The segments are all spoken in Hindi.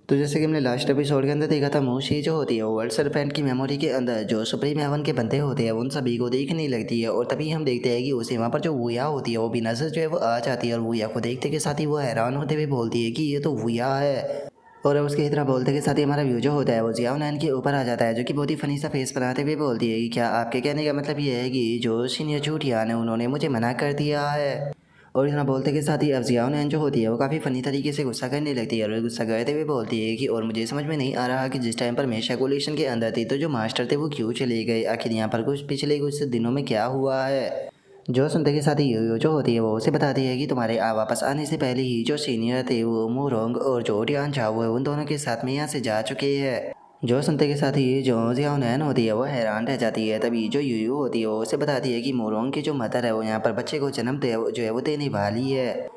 तो जैसे कि हमने लास्ट एपिसोड के अंदर देखा था, मोशी जो होती है वो वर्ल्ड सरपेंट की मेमोरी के अंदर जो सुप्रीम हेवन के बंदे होते हैं उन सभी को देखने लगती है। और तभी हम देखते हैं कि उसे वहाँ पर जो वुया होती है वो भी नजर जो है वो आ जाती है। और वुया को देखते के साथ ही वो हैरान होते हुए बोलती है कि ये तो वुया है। और उसके इतना बोलते के साथ ही हमारा व्यू जो होता है वो जियाओ नैन के ऊपर आ जाता है, जो कि बहुत ही फनी सा फेस बनाते हुए बोलती है कि क्या आपके कहने का मतलब ये है कि जो सीनियर चूटियान है उन्होंने मुझे मना कर दिया है। और इतना बोलते के साथ ही अब जियाओ नैन जो होती है वो काफ़ी फ़नी तरीके से गुस्सा करने लगती है। और गुस्सा करते हुए बोलती है कि और मुझे समझ में नहीं आ रहा कि जिस टाइम पर मैं शैकुलेशन के अंदर थी तो जो मास्टर थे वो क्यों चले गए, आखिर यहाँ पर कुछ पिछले कुछ दिनों में क्या हुआ है। जो सुनते के साथ ही यो जो होती है वो उसे बताती है कि तुम्हारे वापस आने से पहले ही जो सीनियर थे वो मोरोंग और जो टियान चाओ है उन दोनों के साथ में यहाँ से जा चुके हैं। जो सुनते के साथ ही जो जियाओ नैन होती है वो हैरान रह जाती है। तभी जो यूयू होती है वो उसे बताती है कि मोरोंग की जो मदर है वो यहाँ पर बच्चे को जन्म जो है वो देने वाली है।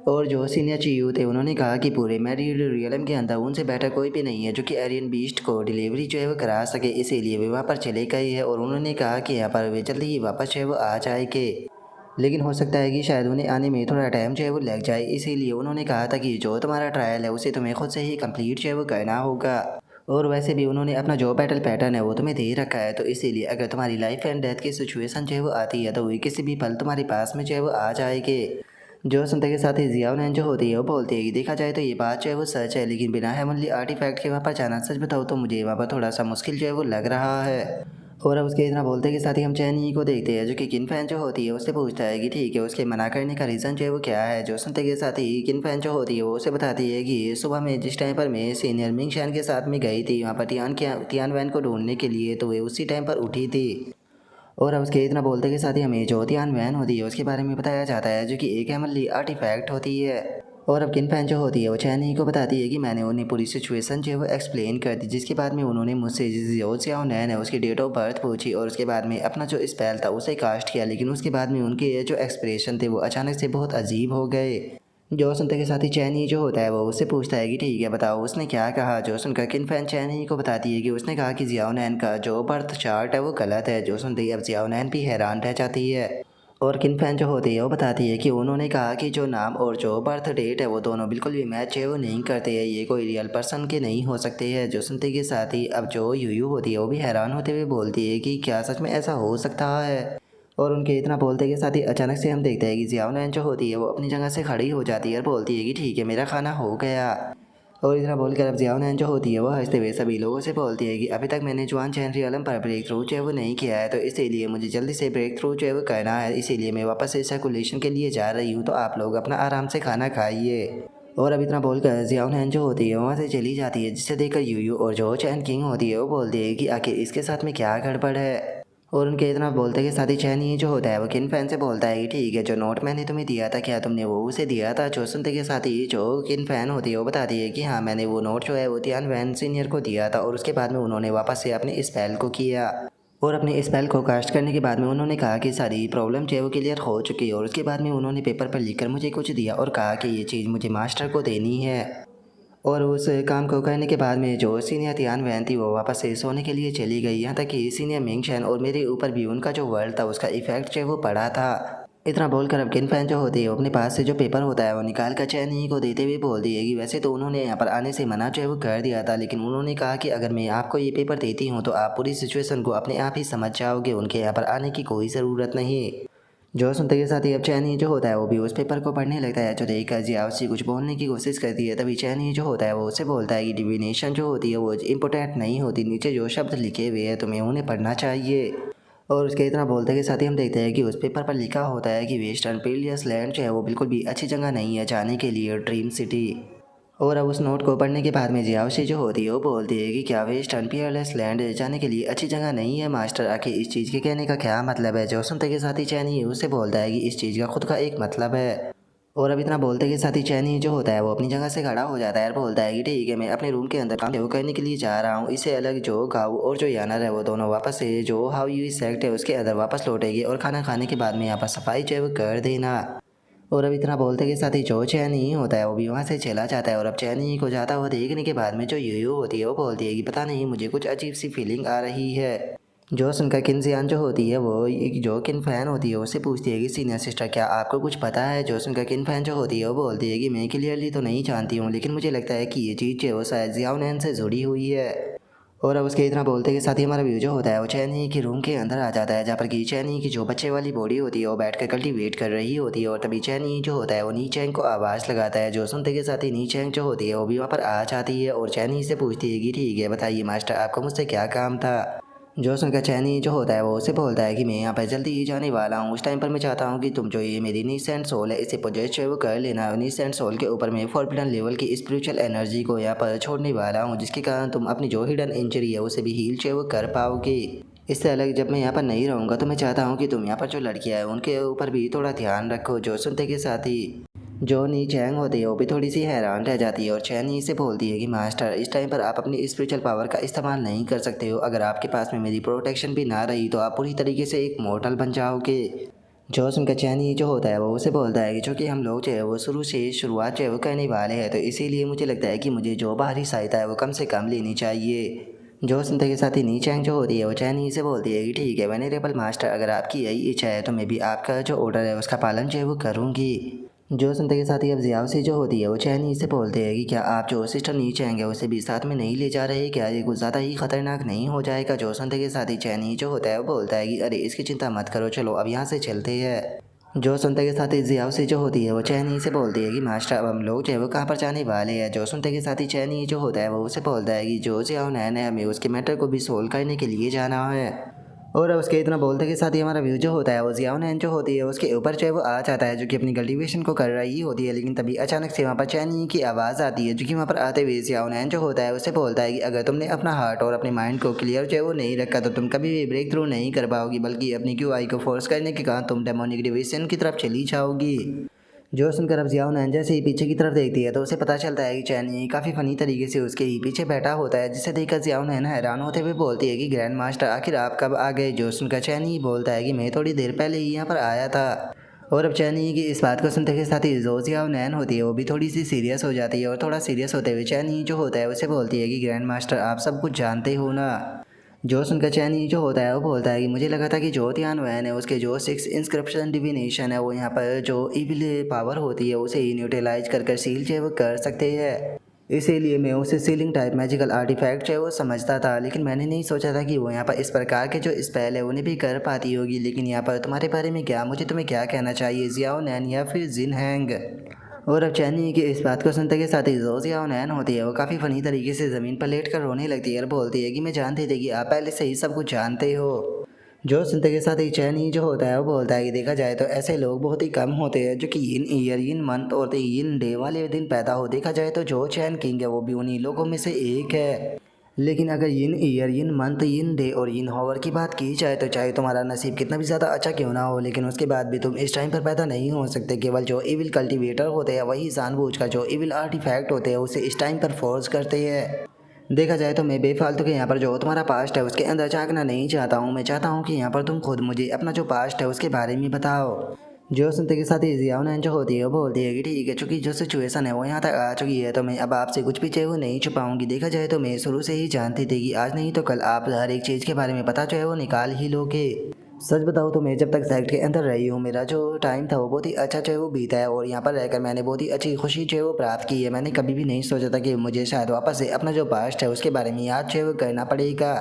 और जो सीनियर चीयू थे उन्होंने कहा कि पूरे मैरिड रियलम के अंदर उनसे बेटर कोई भी नहीं है जो कि एरियन बीस्ट को डिलीवरी जो है वो करा सके, इसीलिए वे वहाँ पर चले गए हैं। और उन्होंने कहा कि यहाँ पर वे जल्दी ही वापस जो है वो आ जाएंगे, लेकिन हो सकता है कि शायद उन्हें आने में थोड़ा टाइम जो है वो लग जाए, इसीलिए उन्होंने कहा था कि जो तुम्हारा ट्रायल है उसे तुम्हें खुद से ही कंप्लीट जो है वो करना होगा। और वैसे भी उन्होंने अपना जो बैटल पैटर्न है वो तुम्हें दे रखा है, तो इसीलिए अगर तुम्हारी लाइफ एंड डेथ की सिचुएशन जो है वो आती है तो वे किसी भी पल तुम्हारे पास में जो है वो आ जाएंगे। जो सुनते के साथ ही जियाओ नैन जो होती है वो बोलती है कि देखा जाए तो ये बात जो है वो सच है, लेकिन बिना हेवनली आर्टिफैक्ट के वहाँ पर जाना सच बताऊँ तो मुझे वहाँ पर थोड़ा सा मुश्किल जो है वो लग रहा है। और अब उसके इतना बोलते के साथ ही हम चैन ई को देखते हैं, जो कि किन फैन जो होती है उससे पूछता है कि ठीक है उसके मना करने का रीज़न जो है वो क्या है। जो सुनते के साथ ही किन फैन जो होती है वो उसे बताती है कि सुबह में जिस टाइम पर मैं सीनियर मिंग शैन के साथ में गई थी वहाँ पर तियान वैन को ढूंढने के लिए, तो वे उसी टाइम पर उठी थी। और अब उसके इतना बोलते के साथ ही हमें जो तियान वैन होती है उसके बारे में बताया जाता है, जो कि एक हेवनली आर्टिफैक्ट होती है। और अब किन फैन जो होती है वो चैन ही को बताती है कि मैंने उन्हें पूरी सिचुएशन जो है वो एक्सप्लेन कर दी, जिसके बाद में उन्होंने मुझसे जो सियाओ नैन है उसकी डेट ऑफ बर्थ पूछी और उसके बाद में अपना जो स्पेल था उसे कास्ट किया, लेकिन उसके बाद में उनके जो एक्सप्रेशन थे वो अचानक से बहुत अजीब हो गए। जो सुनते के साथ ही चैन ही जो होता है वो उससे पूछता है कि ठीक है बताओ उसने क्या कहा। जो सुनकर किन फैन चैन ही को बताती है कि उसने कहा कि जियाओ नैन का जो बर्थ चार्ट है वो गलत है। जो सुनते ही अब जियाओ नैन भी हैरान रह जाती है। और किन फैन जो होती है वो बताती है कि उन्होंने कहा कि जो नाम और जो बर्थ डेट है वो दोनों बिल्कुल भी मैच है वो नहीं करते हैं, ये कोई रियल पर्सन के नहीं हो सकते हैं। जो सुनते के साथ ही अब जो यूयू होती है वो भी हैरान होते हुए बोलती है कि क्या सच में ऐसा हो सकता है। और उनके इतना बोलते के साथ ही अचानक से हम देखते हैं कि जियाओ नैन जो होती है वो अपनी जगह से खड़ी हो जाती है और बोलती है कि ठीक है मेरा खाना हो गया। और इतना बोलकर अब जियाओ नैन जो होती है वो हंसते हुए सभी लोगों से बोलती है कि अभी तक मैंने जुआन चैन रियलम पर ब्रेक थ्रू जो है वो नहीं किया है, तो इसीलिए मुझे जल्दी से ब्रेक थ्रू जो है वो करना है, इसीलिए मैं वापस से सर्कुलेशन के लिए जा रही हूँ, तो आप लोग अपना आराम से खाना खाइए। और अब इतना बोलकर जियाओ नैन जो होती है वहाँ से चली जाती है, जिसे देखकर यूयू और जो चैन किंग होती है वो बोलती है कि आखिर इसके साथ में क्या गड़बड़ है। और उनके इतना बोलते के साथ ही चैन ये जो होता है वो किन फैन से बोलता है कि ठीक है जो नोट मैंने तुम्हें दिया था क्या तुमने वो उसे दिया था। जो सुनते के साथ ही जो किन फैन होती है वो बताती है कि हाँ मैंने वो नोट जो है वो तियान वैन सीनियर को दिया था, और उसके बाद में उन्होंने वापस से अपने स्पेल को किया। और अपने स्पेल को कास्ट करने के बाद में उन्होंने कहा कि सारी प्रॉब्लम जो है वो क्लियर हो चुकी है, और उसके बाद में उन्होंने पेपर पर लिखकर मुझे कुछ दिया और कहा कि ये चीज़ मुझे मास्टर को देनी है। और उस काम को करने के बाद में जो सीनियर तियान वैन थी वो वापस से सोने के लिए चली गई, यहाँ तक कि सीनियर मिंगशन और मेरे ऊपर भी उनका जो वर्ल्ड था उसका इफेक्ट जो है वो पड़ा था। इतना बोलकर अब किन फैन जो होती है वो अपने पास से जो पेपर होता है वो निकाल कर चैन ही को देते हुए बोलती है कि वैसे तो उन्होंने यहाँ पर आने से मना जो है वो कर दिया था, लेकिन उन्होंने कहा कि अगर मैं आपको ये पेपर देती हूँ तो आप पूरी सिचुएशन को अपने आप ही समझ जाओगे, उनके यहाँ पर आने की कोई ज़रूरत नहीं। जो सुनते के साथ ही अब चैनी जो होता है वो भी उस पेपर को पढ़ने लगता है, जो देखकर जिया उससे कुछ बोलने की कोशिश करती है। तभी चैनी जो होता है वो उससे बोलता है कि डिविनेशन जो होती है वो इम्पोर्टेंट नहीं होती, नीचे जो शब्द लिखे हुए हैं तुम्हें उन्हें पढ़ना चाहिए। और उसके इतना बोलते के साथ ही हम देखते हैं कि उस पेपर पर लिखा होता है कि वेस्टर्न पीलियस लैंड जो है वो बिल्कुल भी अच्छी जगह नहीं है जाने के लिए, ड्रीम सिटी। और अब उस नोट को पढ़ने के बाद में जियाओशी जो होती है वो बोलती है कि क्या वेस्टर्न पीयरलेस लैंड जाने के लिए अच्छी जगह नहीं है मास्टर, आखिर इस चीज़ के कहने का क्या मतलब है। जो सुनते के साथ ही चैनी उससे बोलता है कि इस चीज़ का खुद का एक मतलब है। और अब इतना बोलते के साथ ही चैनी जो होता है वो अपनी जगह से खड़ा हो जाता है और बोलता है कि ठीक है मैं अपने रूम के अंदर काम जो करने के लिए जा रहा हूँ, इससे अलग जो गाऊ और जो यानर है वो दोनों वापस से जो हाउ यू सेक्ट है उसके अंदर वापस लौटेगी, और खाना खाने के बाद में यहाँ पर सफाई जो है वो कर देना। और अब इतना बोलते के साथ ही जो चैनी होता है वो भी वहाँ से चला जाता है। और अब चैनी को जाता हुआ देखने के बाद में जो यूयू होती है वो बोलती है कि पता नहीं मुझे कुछ अजीब सी फीलिंग आ रही है। जो सुनकर किनजियान जो होती है वो जो किन फैन होती है उससे पूछती है कि सीनियर सिस्टर क्या आपको कुछ पता है। जो सुनकर किन फैन जो होती है वो बोलती है कि मैं क्लियरली तो नहीं जानती हूँ, लेकिन मुझे लगता है कि ये चीज़ जो है वो शायद जियाओ नैन से जुड़ी हुई है। और अब उसके इतना बोलते के साथ ही हमारा व्यू जो होता है वो चैनी की रूम के अंदर आ जाता है, जहाँ पर कि चैनी की जो बच्चे वाली बॉडी होती है वो बैठ कर कल्टीवेट कर रही होती है। और तभी चैनी जो होता है वो नी चैंग को आवाज़ लगाता है। जो सुनते के साथ ही नी चैंग जो होती है वो भी वहाँ पर आ जाती है और चैनी से पूछती है कि ठीक है बताइए मास्टर आपको मुझसे क्या काम था। जो सुनकर चैनी जो होता है वो उसे बोलता है कि मैं यहाँ पर जल्दी ही जाने वाला हूँ, उस टाइम पर मैं चाहता हूँ कि तुम जो ये मेरी नीस एंड सोल है इसे पोजेस जो है वो कर लेना। नीस एंड सोल के ऊपर मैं फॉरबिडन लेवल की स्पिरिचुअल एनर्जी को यहाँ पर छोड़ने वाला हूँ, जिसके कारण तुम अपनी जो हिडन इंजरी है उसे भी हील जो है वो कर पाओगे। इससे अलग जब मैं यहाँ पर नहीं रहूँगा तो मैं चाहता हूँ कि तुम यहाँ पर जो लड़कियाँ हैं उनके ऊपर भी थोड़ा ध्यान रखो। जो सुनते के साथ ही जो नी चैंग होती है वो भी थोड़ी सी हैरान रह जाती है और चैनी से बोलती है कि मास्टर इस टाइम पर आप अपनी स्पिरिचुअल पावर का इस्तेमाल नहीं कर सकते हो। अगर आपके पास में मेरी प्रोटेक्शन भी ना रही तो आप पूरी तरीके से एक मॉर्टल बन जाओगे। जो सुनकर चैनी जो होता है वो उसे बोलता है कि चूँकि हम लोग जो है वो शुरू से शुरुआत जो है वो करने वाले हैं, तो इसीलिए मुझे लगता है कि मुझे जो बाहरी सहायता है वो कम से कम लेनी चाहिए। जो सुनते के साथ ही नी चैंग जो होती है वो चैनी से बोलती है कि ठीक है वेनेरेबल मास्टर, अगर आपकी यही इच्छा है तो मैं भी आपका जो ऑर्डर है उसका पालन जो है वो करूँगी। जो सुनते के साथ ही अब जियाओसी जो होती है वो चैनी से बोलते हैं कि क्या आप जो सिस्टर नी चैंग है उसे भी साथ में नहीं ले जा रहे, क्या ये कुछ ज़्यादा ही खतरनाक नहीं हो जाएगा। जो सुनते के साथ ही चैनी जो होता है वो बोलता है कि अरे इसकी चिंता मत करो, चलो अब यहाँ से चलते हैं। जो सुनते के साथ ही जियाओसी जो होती है वो चैनी से बोलती है कि मास्टर अब हम लोग जो है वो कहाँ पर जाने वाले हैं। जो सुनते के साथ ही चैनी जो होता है वो उसे बोलता है कि जो जियाओ नैन है हमें उसके मैटर को भी सोल्व करने के लिए जाना है। और उसके इतना बोलते के साथ ही हमारा व्यू जो होता है वो जियाओ नैन जो होती है उसके ऊपर जो है वो आ जाता है, जो कि अपनी कल्टीवेशन को कर रही होती है। लेकिन तभी अचानक से वहाँ पर चैनी की आवाज़ आती है, जो कि वहाँ पर आते हुए जियाओ नैन जो होता है उसे बोलता है कि अगर तुमने अपना हार्ट और अपने माइंड को क्लियर जो है वो नहीं रखा तो तुम कभी भी ब्रेक थ्रू नहीं कर पाओगी, बल्कि अपनी क्यूआई को फोर्स करने के कारण तुम डेमोनिक डिवीजन की तरफ चली जाओगी। जो सुनकर अब जियाओ नैन जैसे ही पीछे की तरफ देखती है तो उसे पता चलता है कि चैनी काफ़ी फनी तरीके से उसके ही पीछे बैठा होता है, जिसे देखकर जियाओ नैन हैरान होते हुए बोलती है कि ग्रैंड मास्टर आखिर आप कब आ गए। जो सुनकर चैनी बोलता है कि मैं थोड़ी देर पहले ही यहाँ पर आया था। और अब चैनी की इस बात को सुनते के साथ ही जो जियाओ नैन होती है वो भी थोड़ी सी सीरियस हो जाती है और थोड़ा सीरियस होते हुए चैनी जो होता है उसे बोलती है कि ग्रैंड मास्टर आप सब कुछ जानते हो ना। जो सुनकर चैनी जो होता है वो बोलता है कि मुझे लगा था कि जो ध्यान वैन है उसके जो 6 इंस्क्रिप्शन डिविनेशन है वो यहाँ पर जो इविल पावर होती है उसे ही न्यूट्रलाइज कर कर सील जो है वो कर सकते हैं। इसीलिए मैं उसे सीलिंग टाइप मैजिकल आर्टिफैक्ट जो है वो समझता था, लेकिन मैंने नहीं सोचा था कि वो यहाँ पर इस प्रकार के जो स्पेल है उन्हें भी कर पाती होगी। लेकिन यहाँ पर तुम्हारे बारे में क्या, मुझे तुम्हें क्या कहना चाहिए, जियाओ नैन या फिर जिन हैंग। और अब चैनी की इस बात को सुनते के साथ ही जो जियाओ नैन होती है वो काफ़ी फनी तरीके से ज़मीन पर लेट कर रोने लगती है और बोलती है कि मैं जानती थी कि आप पहले से ही सब कुछ जानते हो। जो सुनते के साथ ही चैनी जो होता है वो बोलता है कि देखा जाए तो ऐसे लोग बहुत ही कम होते हैं जो कि यिन ईयर यिन मंथ और यिन डे वाले दिन पैदा हो। देखा जाए तो जो चैन किंग है वो भी उन्हीं लोगों में से एक है। लेकिन अगर यिन ईयर यिन मंथ यिन डे और यिन हॉवर की बात की जाए तो चाहे तुम्हारा नसीब कितना भी ज़्यादा अच्छा क्यों ना हो, लेकिन उसके बाद भी तुम इस टाइम पर पैदा नहीं हो सकते। केवल जो इविल कल्टीवेटर होते हैं वही जानबूझकर जो इविल आर्टिफैक्ट होते हैं उसे इस टाइम पर फोर्स करते हैं। देखा जाए तो मैं बेफालतू के यहाँ पर जो तुम्हारा पास्ट है उसके अंदर झांकना नहीं चाहता हूँ। मैं चाहता हूँ कि यहाँ पर तुम खुद मुझे अपना जो पास्ट है उसके बारे में बताओ। जो सुनते के साथ ही जियाओ नैन जो होती है वो बोलती है कि ठीक है, चूँकि जो सिचुएशन है वो यहाँ तक आ चुकी है तो मैं अब आपसे कुछ भी चाहे वो नहीं छुपाऊंगी। देखा जाए तो मैं शुरू से ही जानती थी कि आज नहीं तो कल आप हर एक चीज़ के बारे में पता जो है वो निकाल ही लोगे। सच बताऊँ तो मैं जब तक सेक्ट के अंदर रही हूँ मेरा जो टाइम था वो बहुत ही अच्छा जो है वो बीता है और यहाँ पर रहकर मैंने बहुत ही अच्छी खुशी जो है वो प्राप्त की है। मैंने कभी भी नहीं सोचा था कि मुझे शायद वापस से अपना जो पास्ट है उसके बारे में याद जो है वो करना पड़ेगा।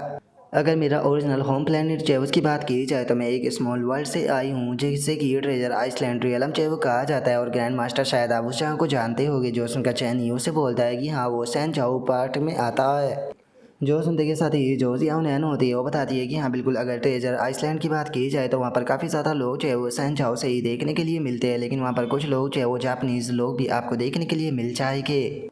अगर मेरा ओरिजिनल होम प्लेनेट जो है उसकी बात की जाए तो मैं एक स्मॉल वर्ल्ड से आई हूँ जिससे कि ट्रेजर आइसलैंड रियलम जो है वो कहा जाता है और ग्रैंड मास्टर शायद आप उस जगह को जानते होंगे। जो सुनकर चैनी उसे बोलता है कि हाँ वो सैन जाओ पार्ट में आता है। जो सुनते के साथ ही जो जियाओ नैन होती है वो बताती है कि हाँ बिल्कुल, अगर ट्रेजर आइसलैंड की बात की जाए तो वहाँ पर काफ़ी ज़्यादा लोग जो है वो सैन जाओ से ही देखने के लिए मिलते हैं, लेकिन वहाँ पर कुछ लोग जो है वो जापानीज़ लोग भी आपको देखने के लिए मिल जाएंगे।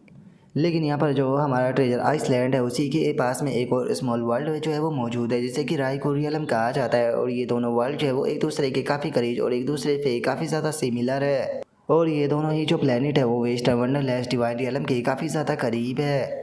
लेकिन यहाँ पर जो हमारा ट्रेजर आइसलैंड है उसी के पास में एक और स्मॉल वर्ल्ड जो है वो मौजूद है जिसे कि राइकोरियलम कहा जाता है और ये दोनों वर्ल्ड जो है वो एक दूसरे के काफ़ी करीब और एक दूसरे से काफ़ी ज़्यादा सिमिलर है। और ये दोनों ही जो प्लेनेट है वो वेस्टर्न वंडरलैंड डिवाइन रियलम के काफ़ी ज़्यादा करीब है।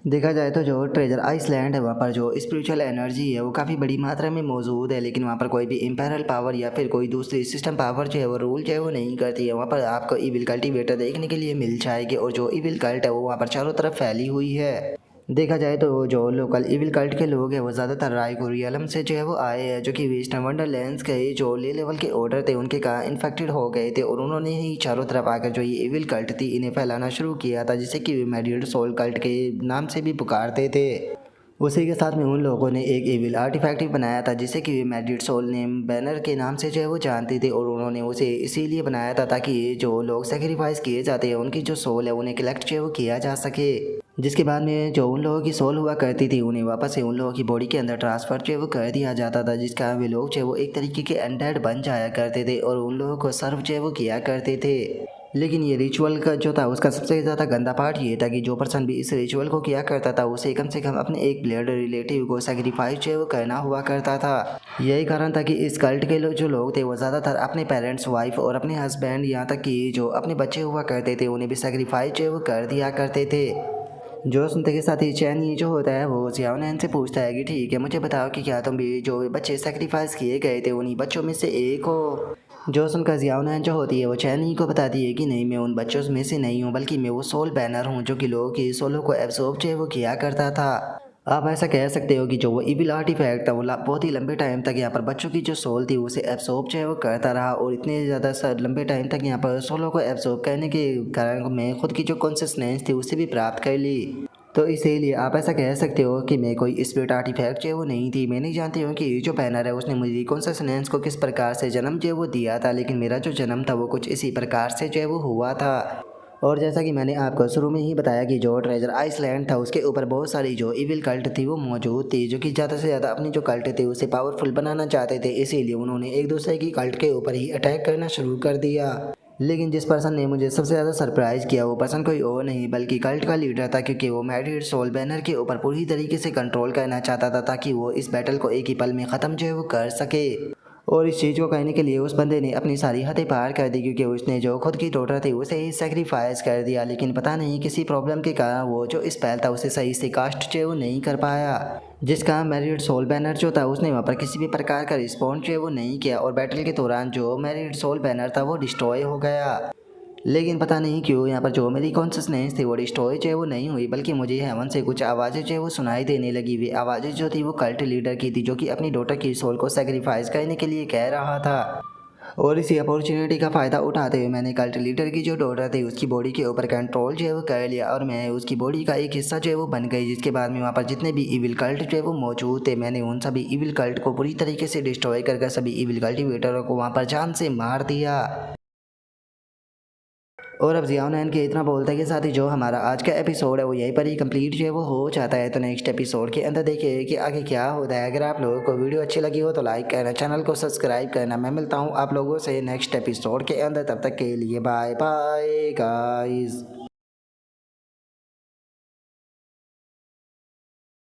देखा जाए तो जो ट्रेजर आइसलैंड है वहाँ पर जो स्पिरिचुअल एनर्जी है वो काफ़ी बड़ी मात्रा में मौजूद है, लेकिन वहाँ पर कोई भी इम्पेरल पावर या फिर कोई दूसरी सिस्टम पावर जो है वो रूल जो है वो नहीं करती है। वहाँ पर आपको इविल कल्टीवेटर देखने के लिए मिल जाएगी और जो इविल कल्ट है वो वहाँ पर चारों तरफ फैली हुई है। देखा जाए तो जो लोकल इविल कल्ट के लोग हैं वो ज़्यादातर रायगुर रियलम से जो है वो आए हैं, जो कि वेस्टर्न वंडरलैंड्स के जो ले लेवल के ऑर्डर थे उनके का इन्फेक्टेड हो गए थे और उन्होंने ही चारों तरफ आकर जो ये इविल कल्ट थी इन्हें फैलाना शुरू किया था, जिसे कि मेडिएट सोल कल्ट के नाम से भी पुकारते थे। उसी के साथ में उन लोगों ने एक इविल आर्टिफैक्ट भी बनाया था जिसे कि वे मैजिड सोल नेम बैनर के नाम से जो है वो जानते थे और उन्होंने उसे इसीलिए बनाया था ताकि जो लोग सेक्रीफाइस किए जाते हैं उनकी जो सोल है उन्हें कलेक्ट जो है वो किया जा सके, जिसके बाद में जो उन लोगों की सोल हुआ करती थी उन्हें वापस से उन लोगों की बॉडी के अंदर ट्रांसफ़र जो है वो कर दिया जाता था, जिसका वे लोग जो है वो एक तरीके के अनडेड बन जाया करते थे और उन लोगों को सर्व जो है वो किया करते थे। लेकिन ये रिचुअल का जो था उसका सबसे ज़्यादा गंदा पार्ट ये था कि जो पर्सन भी इस रिचुअल को किया करता था उसे कम से कम अपने एक ब्लड रिलेटिव को सेक्रीफाइस जो है वो करना हुआ करता था। यही कारण था कि इस कल्ट के जो लोग थे वो ज़्यादातर अपने पेरेंट्स, वाइफ और अपने हस्बैंड, यहाँ तक कि जो अपने बच्चे हुआ करते थे उन्हें भी सेक्रीफाइस जो है वो कर दिया करते थे। जो सुनते के साथ ही चैन ये जो होता है वो जियाउनैन से पूछता है कि ठीक है, मुझे बताओ कि क्या तुम भी जो बच्चे सेक्रीफाइस किए गए थे उन्हीं बच्चों में से एक हो। जो सुनकर जियाउनैन जो होती है वो चैनी को बताती है कि नहीं, मैं उन बच्चों में से नहीं हूँ बल्कि मैं वो सोल बैनर हूँ जो कि लोगों की सोलों को एब्सॉर्ब जो है वो किया करता था। आप ऐसा कह सकते हो कि जो वो इविल आर्टिफैक्ट था वो बहुत ही लंबे टाइम तक यहाँ पर बच्चों की जो सोल थी उसे एब्सॉर्ब जो है वो करता रहा और इतने ज़्यादा लंबे टाइम तक यहाँ पर सोलों को एब्सॉर्ब करने के कारण मैं खुद की जो कॉन्सियसनेस थी उसे भी प्राप्त कर ली। तो इसीलिए आप ऐसा कह सकते हो कि मैं कोई स्पिरिट आर्टिफैक्ट जो है वो नहीं थी। मैं नहीं जानती हूँ कि ये जो बैनर है उसने मुझे कॉन्सियसनेस को किस प्रकार से जन्म जो है वो दिया था, लेकिन मेरा जो जन्म था वो कुछ इसी प्रकार से जो है वो हुआ था। और जैसा कि मैंने आपको शुरू में ही बताया कि जो ट्रेजर आइसलैंड था उसके ऊपर बहुत सारी जो इविल कल्ट थी वो मौजूद थी, जो कि ज़्यादा से ज़्यादा अपनी जो कल्ट थी उसे पावरफुल बनाना चाहते थे, इसीलिए उन्होंने एक दूसरे की कल्ट के ऊपर ही अटैक करना शुरू कर दिया। लेकिन जिस पर्सन ने मुझे सबसे ज़्यादा सरप्राइज़ किया वो पर्सन कोई और नहीं बल्कि कल्ट का लीडर था, क्योंकि वो मैडिड सोल बैनर के ऊपर पूरी तरीके से कंट्रोल करना चाहता था ताकि वो इस बैटल को एक ही पल में ख़त्म जो है वो कर सके। और इस चीज़ को कहने के लिए उस बंदे ने अपनी सारी हदें पार कर दी, क्योंकि उसने जो खुद की डॉटर थी उसे ही सेक्रीफाइस कर दिया, लेकिन पता नहीं किसी प्रॉब्लम के कारण वो जो स्पेल था उसे सही से कास्ट जो है वो नहीं कर पाया, जिसका मैरिड सोल बैनर जो था उसने वहाँ पर किसी भी प्रकार का रिस्पॉन्स जो है वो नहीं किया और बैटल के दौरान जो मैरिड सोल बैनर था वो डिस्ट्रॉय हो गया। लेकिन पता नहीं क्यों यहाँ पर जो मेरी कॉन्सियसनेस थी वो डिस्ट्रॉय जो है वो नहीं हुई, बल्कि मुझे हेवन से कुछ आवाज़ें जो है वो सुनाई देने लगी। वे आवाज़ें जो थी वो कल्ट लीडर की थी जो कि अपनी डॉटर की सोल को सेक्रीफाइस करने के लिए कह रहा था। और इसी अपॉर्चुनिटी का फ़ायदा उठाते हुए मैंने कल्ट लीडर की जो डॉटर थी उसकी बॉडी के ऊपर कंट्रोल जो है वो कर लिया और मैं उसकी बॉडी का एक हिस्सा जो है वो बन गई, जिसके बाद में वहाँ पर जितने भी इविल कल्ट जो है वो मौजूद थे मैंने उन सभी इविल कल्ट को पूरी तरीके से डिस्ट्रॉय कर सभी इविल कल्टिवेटरों को वहाँ पर जान से मार दिया। और अब जियाउनैन के इतना बोलते के साथ ही जो हमारा आज का एपिसोड है वो यहीं पर ही कंप्लीट जो है वो हो जाता है। तो नेक्स्ट एपिसोड के अंदर देखिए कि आगे क्या होता है। अगर आप लोगों को वीडियो अच्छी लगी हो तो लाइक करना, चैनल को सब्सक्राइब करना। मैं मिलता हूँ आप लोगों से नेक्स्ट एपिसोड के अंदर, तब तक के लिए बाय बाय गाइस।